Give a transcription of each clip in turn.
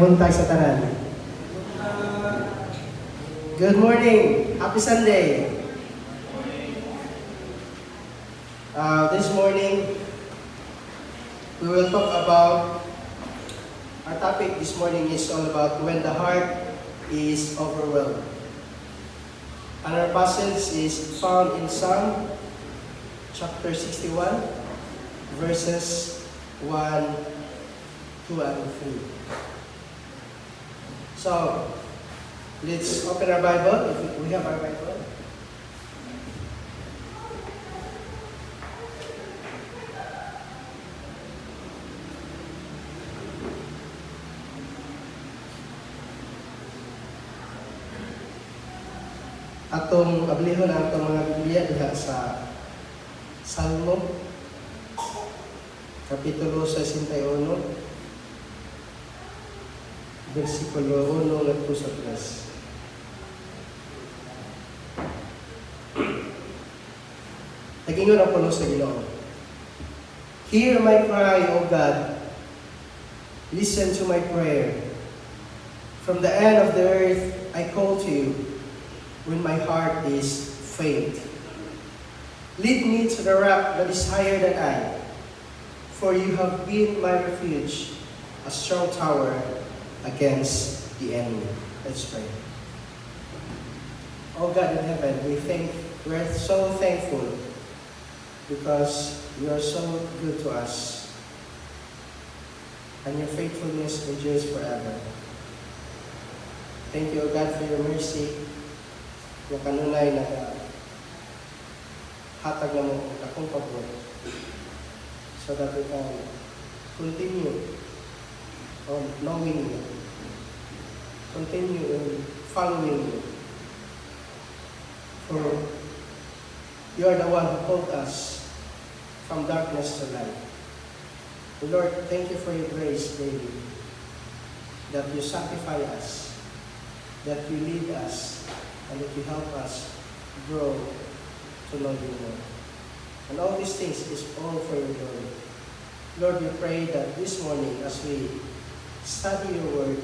Tayo sa tanan. Good morning. Happy Sunday. This morning, we will talk about, our topic this morning is all about when the heart is overwhelmed. And our passage is found in Psalm chapter 61, verses 1, 2, and 3. So, let's open our Bible, if we have our Bible. Atong ablihon ang atong mga Biblia diha sa Salmo, Kapitulo 61, versikulo 1 ngadto sa 3. Nagingon ang puno sa Ginoo. Hear my cry, O God. Listen to my prayer. From the end of the earth I call to you when my heart is faint. Lead me to the rock that is higher than I, for you have been my refuge, a strong tower against the enemy. Let's pray. Oh God in heaven, we're so thankful because you are so good to us and your faithfulness endures forever. Thank you, O God, for your mercy na kanunay na hatag na mo akong pabor so that we can continue on knowing you, continue in following you. For you are the one who called us from darkness to light. Lord, thank you for your grace daily, that you sanctify us, that you lead us, and that you help us grow to know you more. And all these things is all for your glory. Lord, we pray that this morning as we study your word,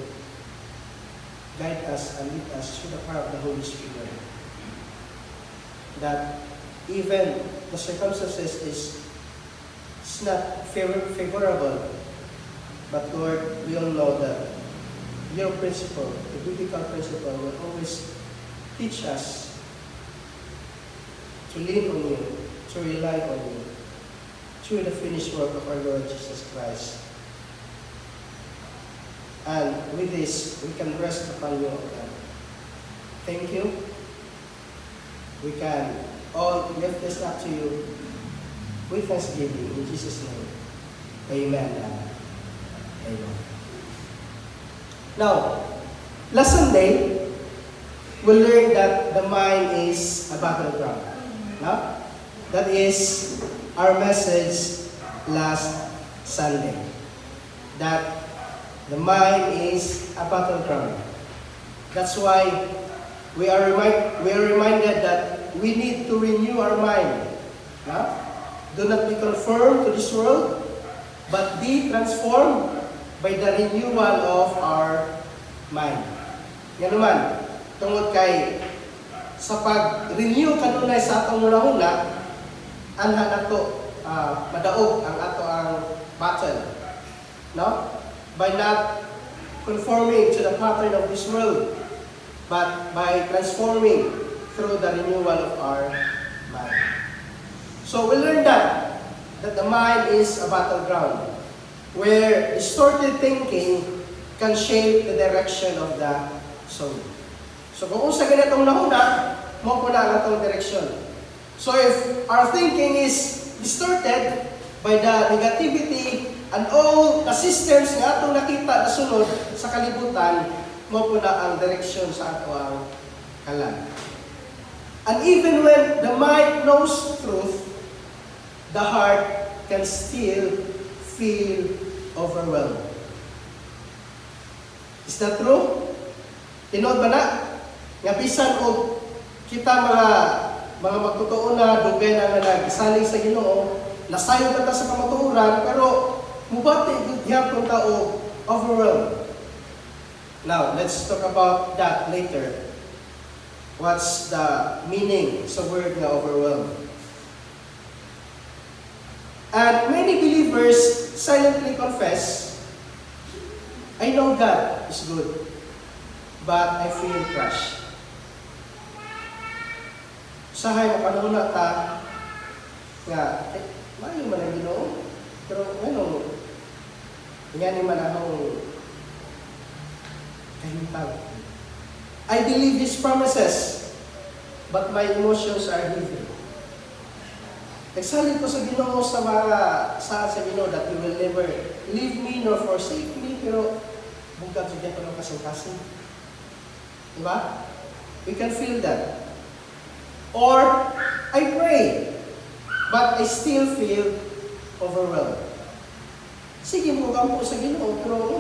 guide us and lead us through the power of the Holy Spirit. That even the circumstances is not favorable, but Lord, we all know that your principle, the biblical principle, will always teach us to lean on you, to rely on you, through the finished work of our Lord Jesus Christ. And with this, we can rest upon you, God. Thank you. We can all lift this up to you with thanksgiving in Jesus' name. Amen. Amen. Now, last Sunday, we learned that the mind is a battleground. No? That is our message last Sunday. That the mind is a battleground. That's why we are reminded that we need to renew our mind. No? Do not be conformed to this world, but be transformed by the renewal of our mind. Yan naman, tungod kay sa pag-renew kanunay sa atong una-una, anha nato madaog ang ato ang battle. No? By not conforming to the pattern of this world, but by transforming through the renewal of our mind. So we learned that the mind is a battleground where distorted thinking can shape the direction of the soul. So kung sa ganitong nahuna, mo po na ang atong direction. So if our thinking is distorted by the negativity and all the systems nga atong nakita na sunod sa kalibutan, mo po na ang direksyon sa ato ang kalan. And even when the mind knows truth, the heart can still feel overwhelmed. Is that true? Tinood ba na? Nga bisan o kita mga magtutuon na dugay na nagsaling sa Ginoo, nasayon ta sa kamatuoran, pero mubati gud gyapon ta og overwhelmed. Now, let's talk about that later. What's the meaning sa word na overwhelm? And many believers silently confess, I know God is good, but I feel crushed. Usahay makanuna ta nga, mayo man ang Ginoo, pero ano, yan man akong kahintag. I believe His promises, but my emotions are heavy. Nagsalit ko sa Ginoo sa Ginoo that He will never leave me nor forsake me, pero bugad sa ko ng kasing-kasing. Diba? We can feel that. Or, I pray, but I still feel overwhelmed. Sige mo po sa Ginoo, pero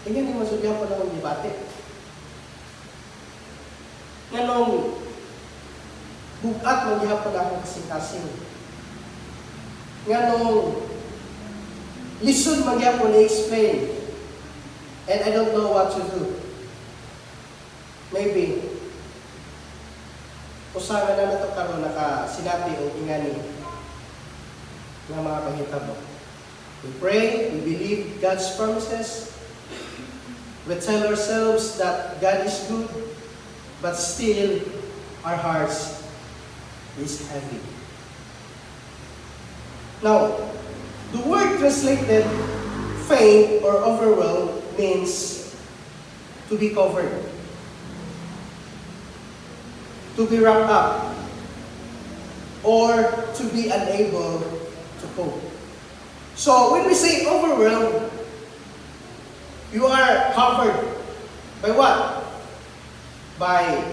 tingnan ni masugyan pa ng debate. Nganong bukat magyapon ako kasing-kasing. Nganong lisod magyapon i-explain. And I don't know what to do. Maybe, usaha na nato karon sinabi o ingani ng mga panghitabo. We pray, we believe God's promises. We tell ourselves that God is good, but still our hearts is heavy. Now, the word translated faint or overwhelmed means to be covered, to be wrapped up, or to be unable to cope. So when we say overwhelmed, you are covered by what? By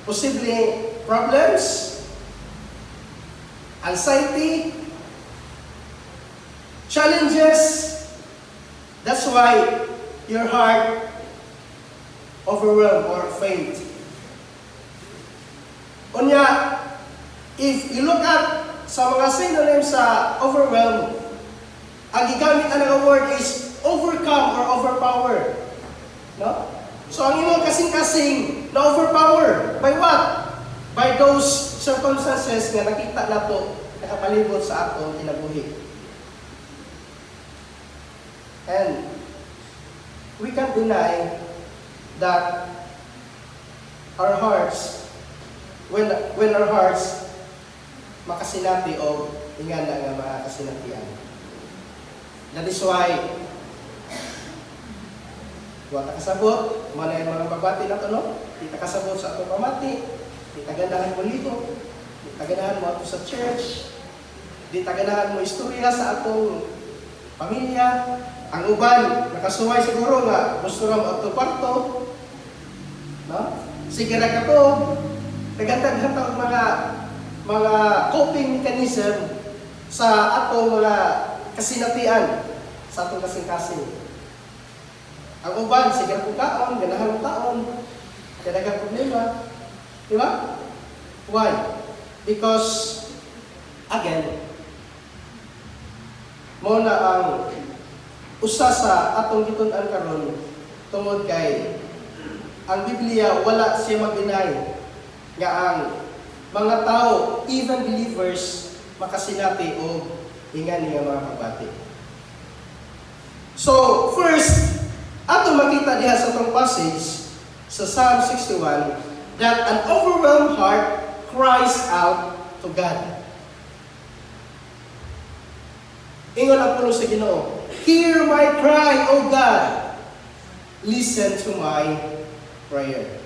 possibly problems, anxiety, challenges. That's why your heart overwhelmed or faint. Unya, if you look at sa mga synonyms sa overwhelmed, ang gigamit ang word is overcome or overpower. No? So ang imong kasing-kasing na overpower by what? By those circumstances nga nakita nato nakapalibot sa ato kinabuhi. And we can't deny that our hearts, when our hearts makasinati o ingana nga makasinatian. That is why wala kasabot, mga mga babati na ito, no? Di kasabot sa atong pamati, di taganahan mo ligo, di taganahan mo ato sa church, di taganahan mo istorya sa atong pamilya. Ang uban, nakasuway siguro nga, gusto ram ato parto, no? Sige na ka to, nagantag-hantag mga coping mechanism sa atong mga kasinatian, sa atong kasing-kasing. Ang uban, sige na kong taon, ganahan ng taon, kadagang problema. Di ba? Why? Because, again, mo na ang usa sa atong gitun-an karon tungod kay ang Biblia wala siya mag-deny nga ang mga tao, even believers, makasinati o ingan nga mga kabati. So, first, ato makita diha sa itong passage sa Psalm 61 that an overwhelmed heart cries out to God. Ingon ang puno sa Ginoo, hear my cry, O God. Listen to my prayer.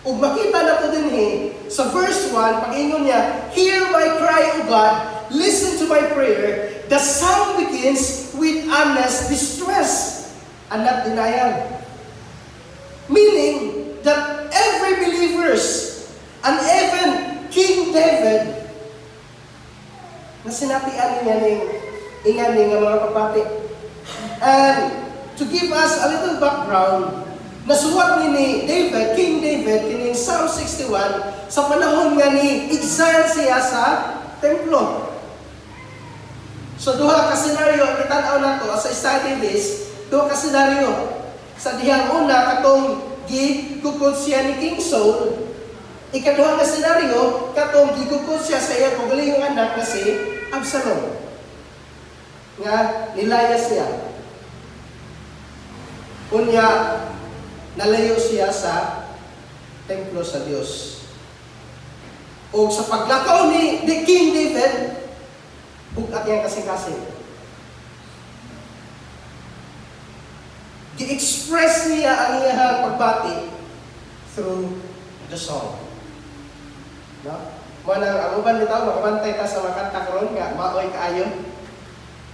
Ug makita na to din sa verse 1, pag-ingon niya, hear my cry, O God, listen to my prayer. The psalm begins with honest distress and not denial. Meaning that every believers and even King David na sinatian niya ingan nga mga papati. And to give us a little background, nasuwat ni David, King David, kining Psalm 61, sa panahon nga ni exile siya sa templo. So duha ka senaryo, kitanaw na to, as I study this, duha ka senaryo. Sa dihang una, katong gigukod siya ni King Saul. Ikaduha nga senaryo, katong gigukod siya sa iyang kaugalingong anak na si Absalom. Nga, nilaya siya. Unya, nalayo siya sa templo sa Dios. O sa paglakaw ni King David, bukat niyang kasing-kasing. Gi-express niya ang iyang pagbati through the song. No? Manang ang uban nito, makabantay ta sa makanta karon nga, maoy kaayo.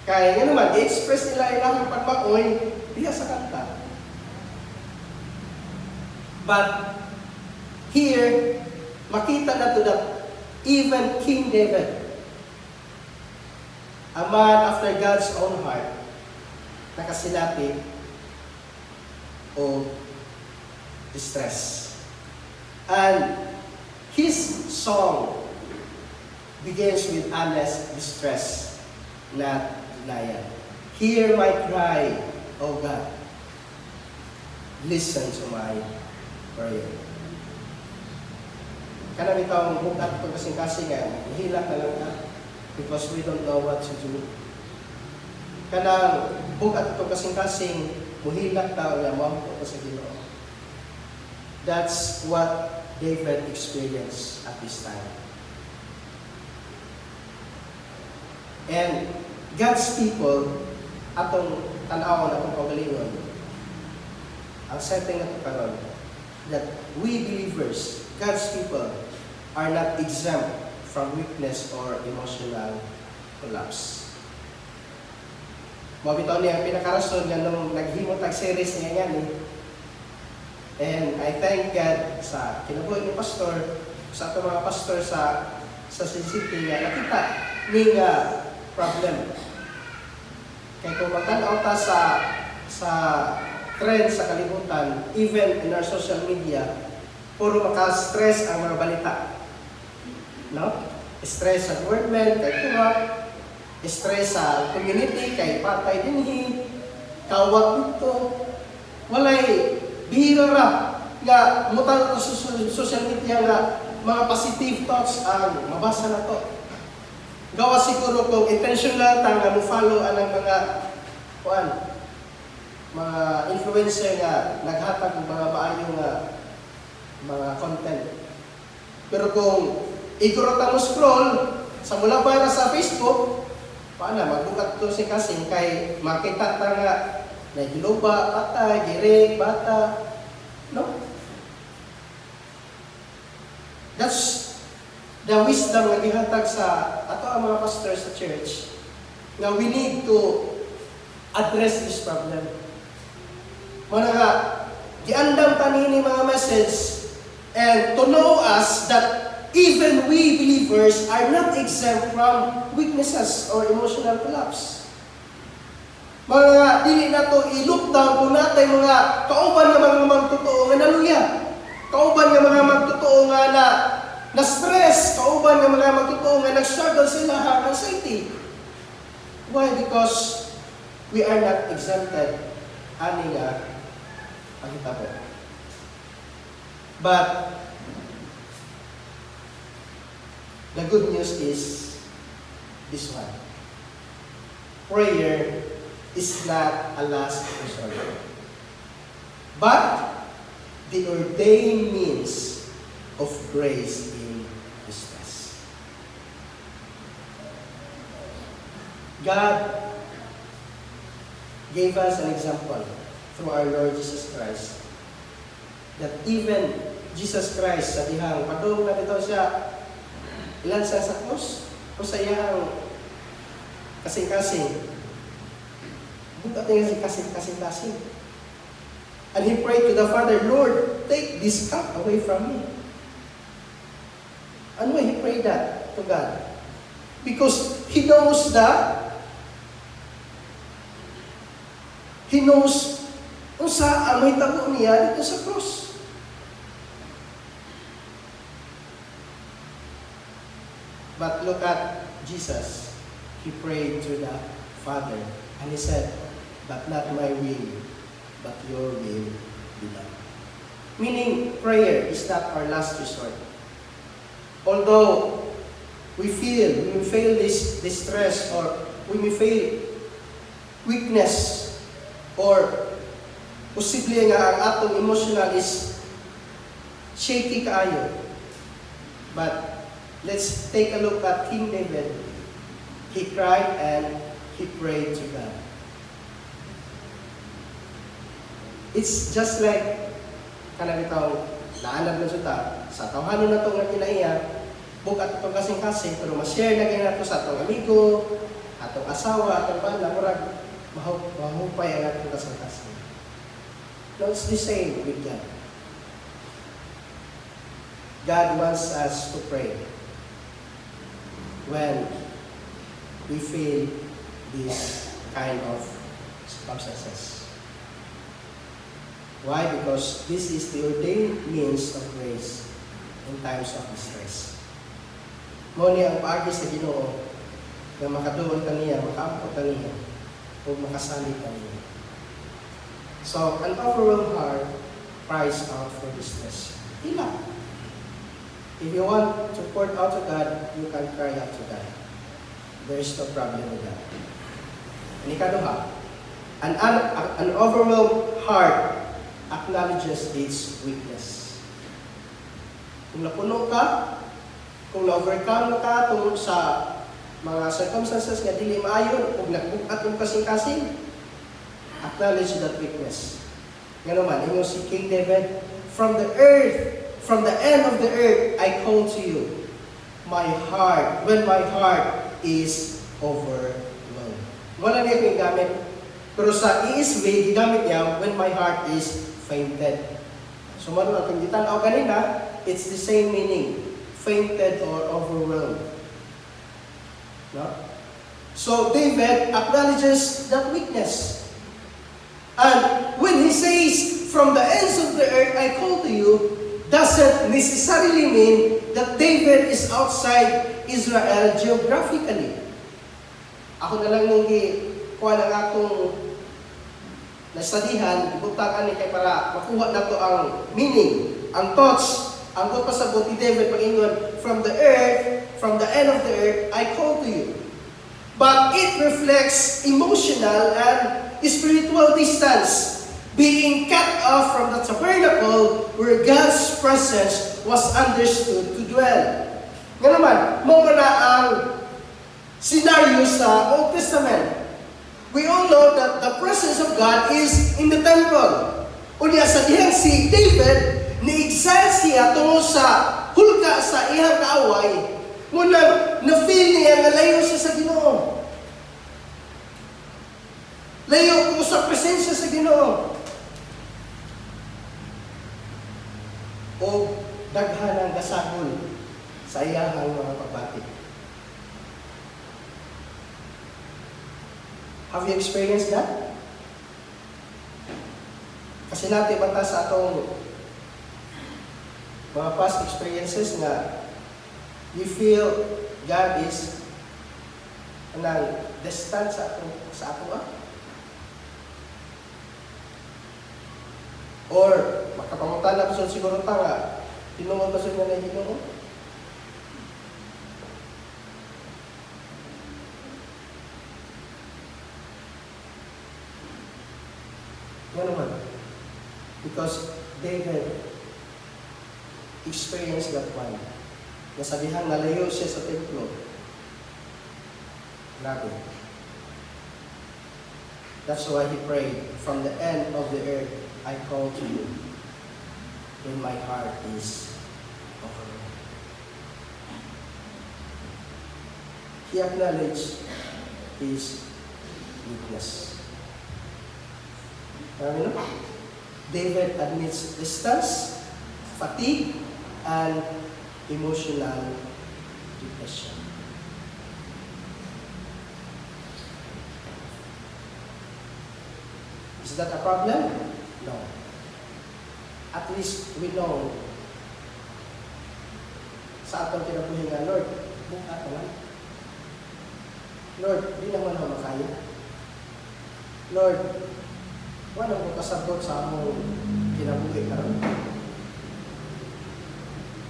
Kaya nga naman, i-express nila ilang pagmaoy diya sa kanta. But here, makita na to that even King David, a man after God's own heart, nakasilati o distress. And his song begins with honest distress, not denial. Hear my cry, O God. Listen to my prayer. Kanang itong bukat ito kasing-kasing nga, hilak na lang na because we don't know what to do. Kanang bukat ito kasing-kasing, muhilak na nga mo ito sa Ginoo. That's what David experienced at this time. And God's people, atong tanaw na itong pagalingon, ang setting na ito karon, that we believers, God's people, are not exempt from weakness or emotional collapse. Mabitaw niya ang pinakarason nga nung naghimot ang series niya yan eh. And I thank God sa kinabuhi ni Pastor, sa ato mga pastor sa City nga nakita ni problem. Kaya kung magtanaw ta sa trend sa kalibutan, even in our social media, puro maka-stress ang mga balita. No? Stress sa government, kay kuha, stress sa community, kay patay dinhi, kawat dito. Walay bihira ra nga mutang sa social media nga mga positive thoughts ang mabasa na to. Gawa siguro kung intentional ta nga mo-follow anang mga influencer nga naghatag ng mga maayong mga content. Pero kung iguro ta mo scroll sa mula para sa Facebook, paano magbukat to si kasing kay makita ta nga nagiluba, patay, girik, bata. No? That's the wisdom nga gihatag sa ato ang mga pastors sa church. Nga we need to address this problem. Mga nga, giandam tanini mga message and to know us that even we believers are not exempt from weaknesses or emotional collapse. Mga dili na to i-look down kung natay mga kauban nga mga magtotoo nga naluya. Kauban nga mga magtotoo nga na stress, kauban nga mga magtotoo nga nag-struggle sila ng anxiety. Why? Because we are not exempted ani nga pagkitabo. But the good news is this one. Prayer is not a last resort, but the ordained means of grace in distress. God gave us an example through our Lord Jesus Christ that even Jesus Christ sa dihang padung na dito siya ilan sa krus o sa iyang kasing-kasing bukat niya si kasing-kasing. And he prayed to the Father, Lord, take this cup away from me. And why he prayed that to God? Because he knows kung saan may tabo niya dito sa cross. But look at Jesus. He prayed to the Father and he said, but not my will, but your will be done. Meaning, prayer is not our last resort. Although we may feel this distress, or we may feel weakness, or posible nga ang atong emotional is shaky kaayo. But let's take a look at King David. He cried and he prayed to God. It's just like kanang itaw naanad na ta sa tawhanon na to nga kinaiya bukat itong kasing-kasing pero ma-share na ganyan nato sa atong amigo, atong asawa, atong bana, murag mahupay ang atong kasing-kasing. No, it's the same with God. God wants us to pray when we feel this kind of circumstances. Why? Because this is the ordained means of grace in times of distress. Muna ang paagi sa Ginoo na makaduol kaniya, makaampo kaniya, o makasalit kaniya. So, an overwhelmed heart cries out for distress. Ila. If you want to pour out to God, you can cry out to God. There is no problem with that. And ikaduha, an overwhelmed heart acknowledges its weakness. Kung napuno ka, kung na-overcome ka tungkol sa mga circumstances nga dili maayo, kung nagbukat yung kasing-kasing, acknowledge that weakness. Nga naman, inyo si King David, from the earth, from the end of the earth, I call to you. My heart, when my heart is overwhelmed. Wala niya yung gamit. Pero sa ESV, gigamit niya, when my heart is fainted. So, ano natin gitanaw kanina, it's the same meaning. Fainted or overwhelmed. No? So, David acknowledges that weakness. And when he says, from the ends of the earth I call to you, doesn't necessarily mean that David is outside Israel geographically. Ako na lang nung kuha ng akong nasadihan, ibutakan ni kay para makuha na to ang meaning, ang thoughts, ang pasabot ni David pag-ingon, from the end of the earth, I call to you. But it reflects emotional and spiritual distance, being cut off from the tabernacle where God's presence was understood to dwell. Nga naman, mga na ang scenario sa Old Testament. We all know that the presence of God is in the temple. Unya sa dihang si David, ni-exile siya tungkol sa hulga sa iyang kaaway. Muna, na-feel niya na layo siya sa Ginoo. Layo ko sa presensya sa Ginoo. O daghanang gasahol sa iyang mga pagbatik. Have you experienced that? Kasi natin bata sa atong mga past experiences na you feel God is distant sa ato or makapamutan na siguro ta nga tinungod ba siya na Ginoo? Ano man? Because David experienced that one. Nasabihan nalayo siya sa templo. Grabe. That's why he prayed, from the end of the earth, I call to you when my heart is overwhelmed. He acknowledged his weakness. David admits distance, fatigue, and emotional depression. Is that a problem? No. At least we know sa atong kinabuhi nga, Lord, buka naman. Lord, di naman ako makaya. Lord, Wala ko kasabot sa among kinabuhi karon.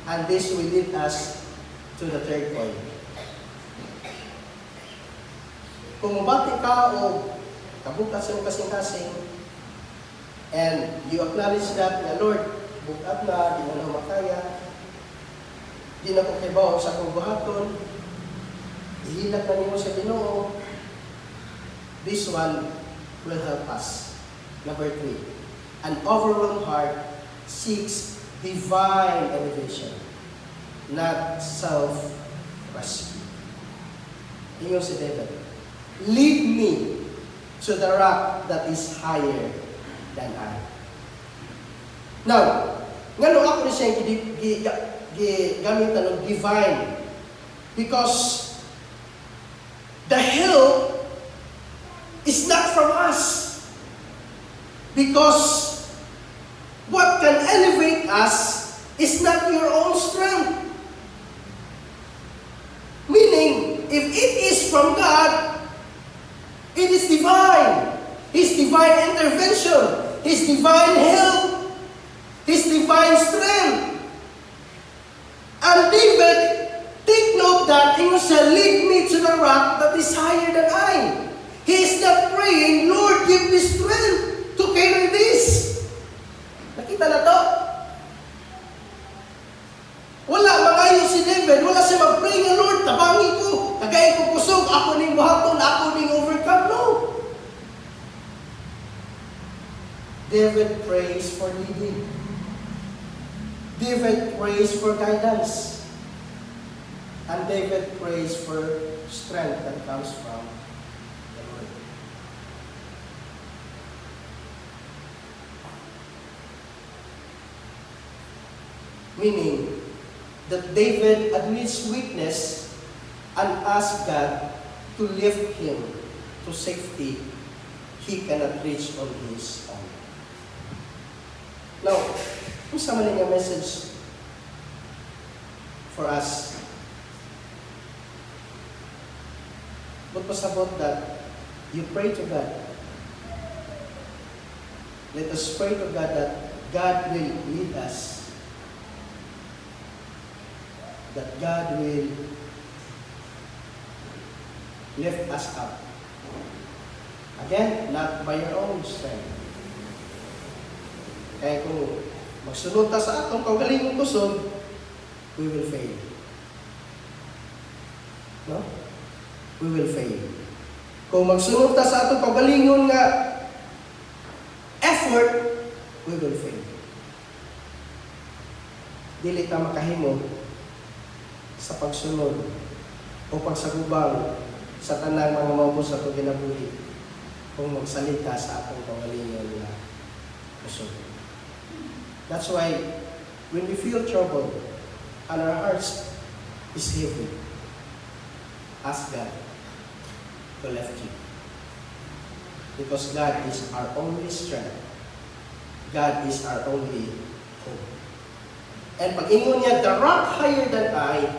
And this will lead us to the third point. Kung mabati ka o kabukat sa kasing-kasing, and you acknowledge that the Lord, bukat na, di na makaya, di na ko kibaw sa kong buhaton, ihilag na nimo sa Ginoo, this one will help us. Number 3, an overwhelmed heart seeks divine elevation, not self-rescue. Ingon si David, lead me to the rock that is higher than I. Now, ngano ako ni siya gamitan ng divine? Because the help is not from us. Because what can elevate us is not your own strength. Meaning, if it is from God, it is divine. His divine intervention, His divine help, His divine strength. And David, take note that He shall lead me to the rock that is higher than I. He is not praying, Lord, give me strength to carry this. Nakita na to? Wala, mangayo si David. Wala siya mag-pray nga, Lord, tabangi ko. Tagay ko kusog. Ako ning buhaton. Ako ning overcome. No. David prays for leading. David prays for guidance. And David prays for strength that comes from the Lord. Meaning that David admits weakness and asks God to lift him to safety he cannot reach on his own. Now, kung sa maling nga message for us, but pasabot that you pray to God. Let us pray to God that God will lead us. That God will lift us up. Again, not by your own strength. Kaya kung magsunod ta sa atong kaugalingong kusog, we will fail. No? We will fail. Kung magsunod ta sa atong kaugalingon nga effort, we will fail. Dili ta makahimo sa pagsunod o pagsagubang sa tanang mga maubos sa itong ginabuhi kung magsalita sa atong kaugalingon nga kusog. That's why when we feel trouble and our hearts is heavy, ask God to lift you. Because God is our only strength. God is our only hope. And pag-ingon niya, the rock higher than I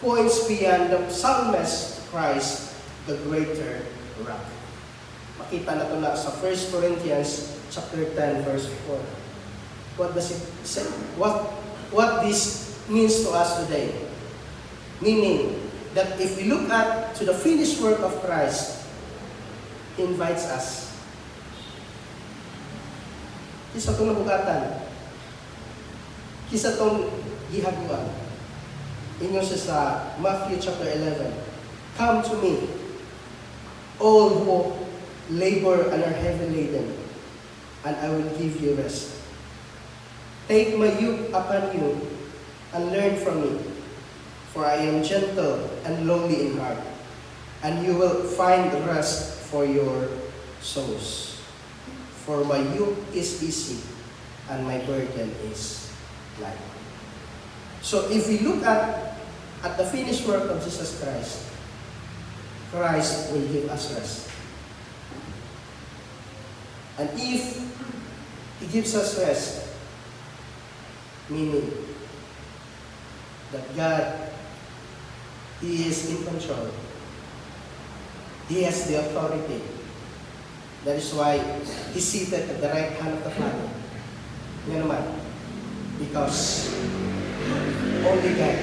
points beyond the psalmist Christ, the greater rock. Makita na ito na sa 1 Corinthians chapter 10, verse 4. What does it say? What this means to us today? Meaning that if we look at to the finished work of Christ, He invites us. Kisa itong nabugatan. Kisa itong gihaguan. Inyo siya sa Matthew chapter 11. Come to me, all who labor and are heavy laden, and I will give you rest. Take my yoke upon you, and learn from me, for I am gentle and lowly in heart, and you will find rest for your souls. For my yoke is easy, and my burden is light. So if we look at the finished work of Jesus Christ, Christ will give us rest. And if He gives us rest, meaning that God, He is in control. He has the authority. That is why He's seated at the right hand of the Father. Yan naman. Because only God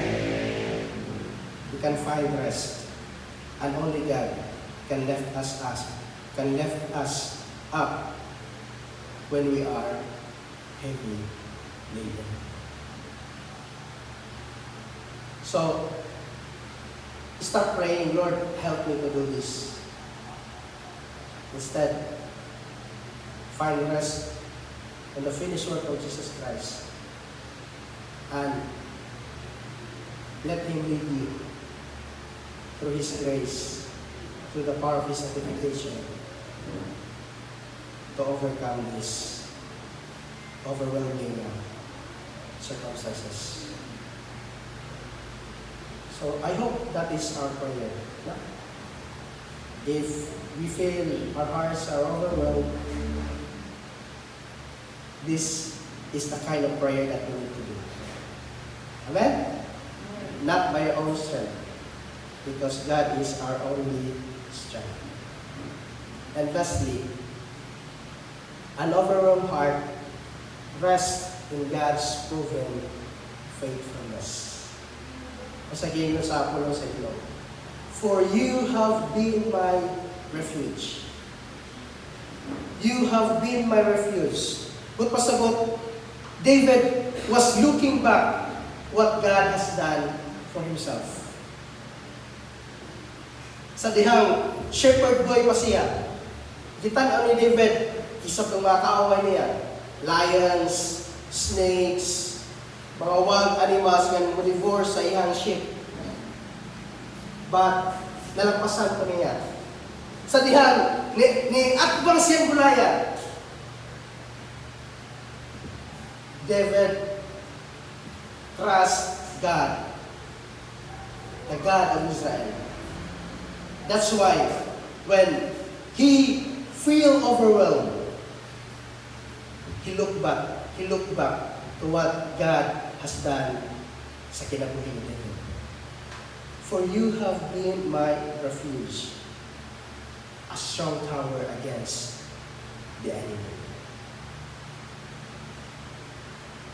can find rest. And only God can lift us up when we are heavy laden. So, start praying, Lord, help me to do this. Instead, find rest in the finished work of Jesus Christ. And let Him lead you through His grace, through the power of His sanctification, to overcome these overwhelming circumstances. So I hope that is our prayer. No? If we feel our hearts are overwhelmed, this is the kind of prayer that we need to do. Amen? Not by our own strength, because God is our only strength. And lastly, an overwhelmed heart rests in God's proven faithfulness. Pasagin mo sa Apollo sa ilo. For you have been my refuge. You have been my refuge. But pasagot, David was looking back what God has done for himself. Sa dihang shepherd boy pa siya, gitan-aw ni David, isa pang mga kaaway niya, lions, snakes, mga wild animals nga mo-divorce sa iyang sheep. But, nalagpasan ko niya. Sa dihan, ni akbang siyang gulaya, David trust God, the God of Israel. That's why, when he feel overwhelmed, he looked back to what God has done sa kinabuhi ni David. For you have been my refuge, a strong tower against the enemy.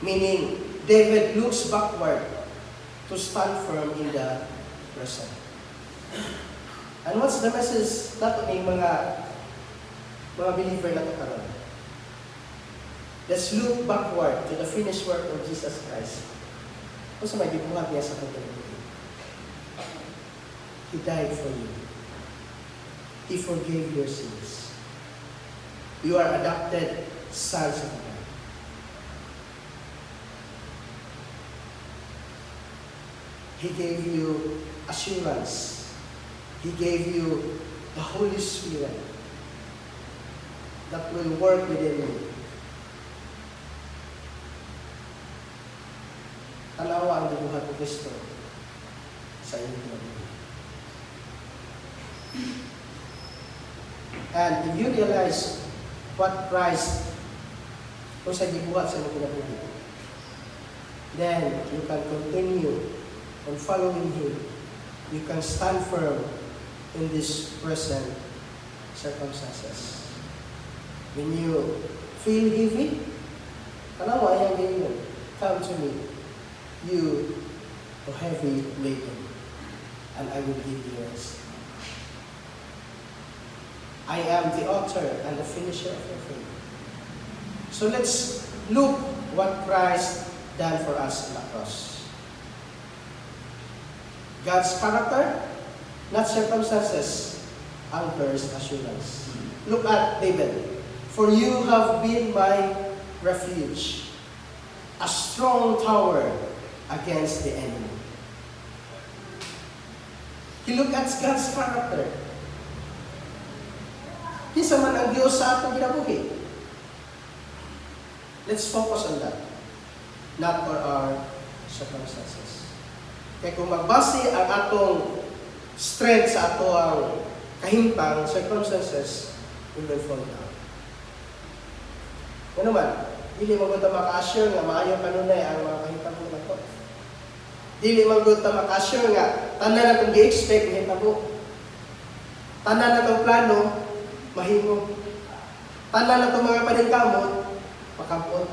Meaning, David looks backward to stand firm in the present. And what's the message nato ng mga believer na karon? Let's look backward to the finished work of Jesus Christ. Kung sa may gibuhat niya sa pagkabuhi. He died for you. He forgave your sins. You are adopted sons of God. He gave you assurance. He gave you the Holy Spirit that will work within you. Tanawa ang dibuhat ng Kristo sa iyong kinabuhi. And if you realize what Christ kung sa dibuhat sa iyong kinabuhi, then you can continue on following Him. You can stand firm in these present circumstances. When you feel heavy, tanawa yang ganyan, come to me. You are heavy laden, and I will give you rest. I am the author and the finisher of your faith. So let's look what Christ done for us on the cross. God's character, not circumstances, anchors assurance. Look at David. For you have been my refuge, a strong tower against the enemy. He looked at God's character. Kinsa man ang Diyos sa atong kinabuhi. Let's focus on that, not for our circumstances. Kaya kung magbase ang atong strength sa ato ang kahintang circumstances, we will fall down. Ano man, dili magod ta maka-assure nga maayo kanunay ang mga kahintang mo nato. Dili magod ta maka-assure nga tanan natong gi-expect mahitabo. Tanan natong plano mahimo. Tanan na itong mga paningkamot, pakampot.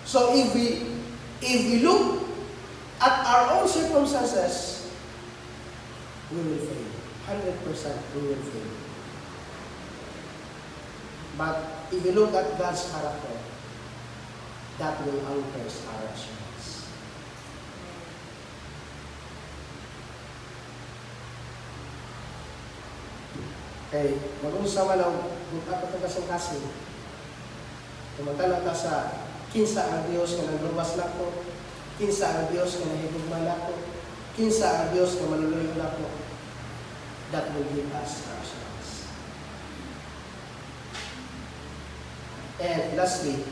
So if we look at our own circumstances, we will fail. 100% we will fail. But if you look at God's character, that will anchor our assurance. Okay, mag-usa man ang bukat at kasing-kasing. Tumantala ta sa kinsa ang Dios nga nagluwas nako, kinsa ang Dios nga nahigugma nako, kinsa ang Dios nga maluluyo nako. That will give us our assurance. And lastly,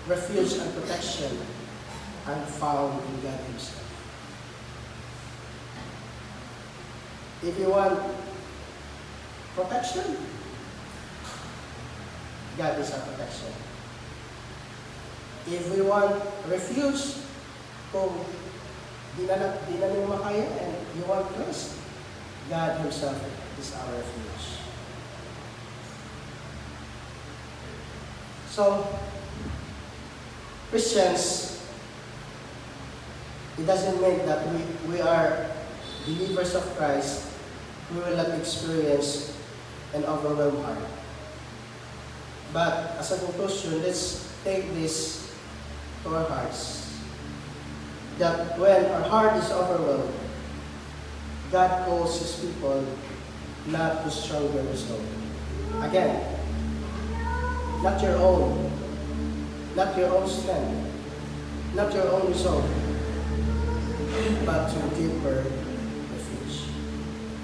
refuge and protection are found in God Himself. If you want protection, God is our protection. If we want refuge, kung di na niyo makaya and you want rest, God Himself is our refuge. So, Christians, it doesn't mean that we are believers of Christ, we will not experience an overwhelmed heart. But as a conclusion, let's take this to our hearts. That when our heart is overwhelmed, God calls His people not to stronger resolve. Again, not your own strength, not your own resolve, but to deeper refuge.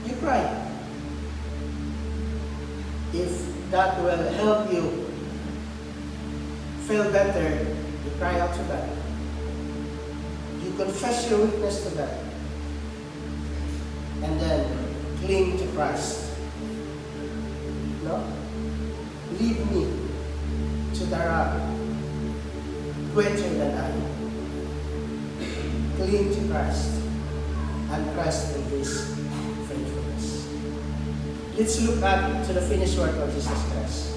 You cry. If that will help you feel better, you cry out to God. You confess your weakness to God. And then cling to Christ. No? Lead me to the rock greater than I. Cling to Christ and trust in His faithfulness. Let's look at to the finished work of Jesus Christ.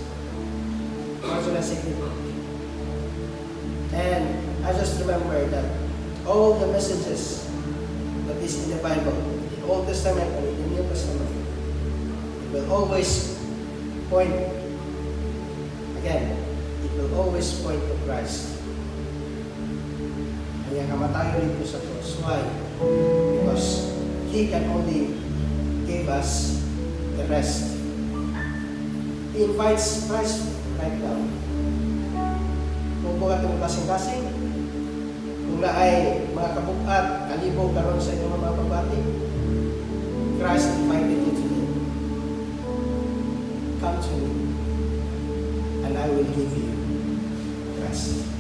And I just remember that all the messages that is in the Bible, in the Old Testament and in the New Testament, it will always point, again, it will always point to Christ. Kaya kamatayo rin po sa cross. Why? Because He can only give us the rest. He invites Christ right now. Kung bukat yung kasing-kasing, kung na ay mga kabukat, kalibog karon sa inyong mga pabati, Christ invited you today. Come to me, and I will give you rest.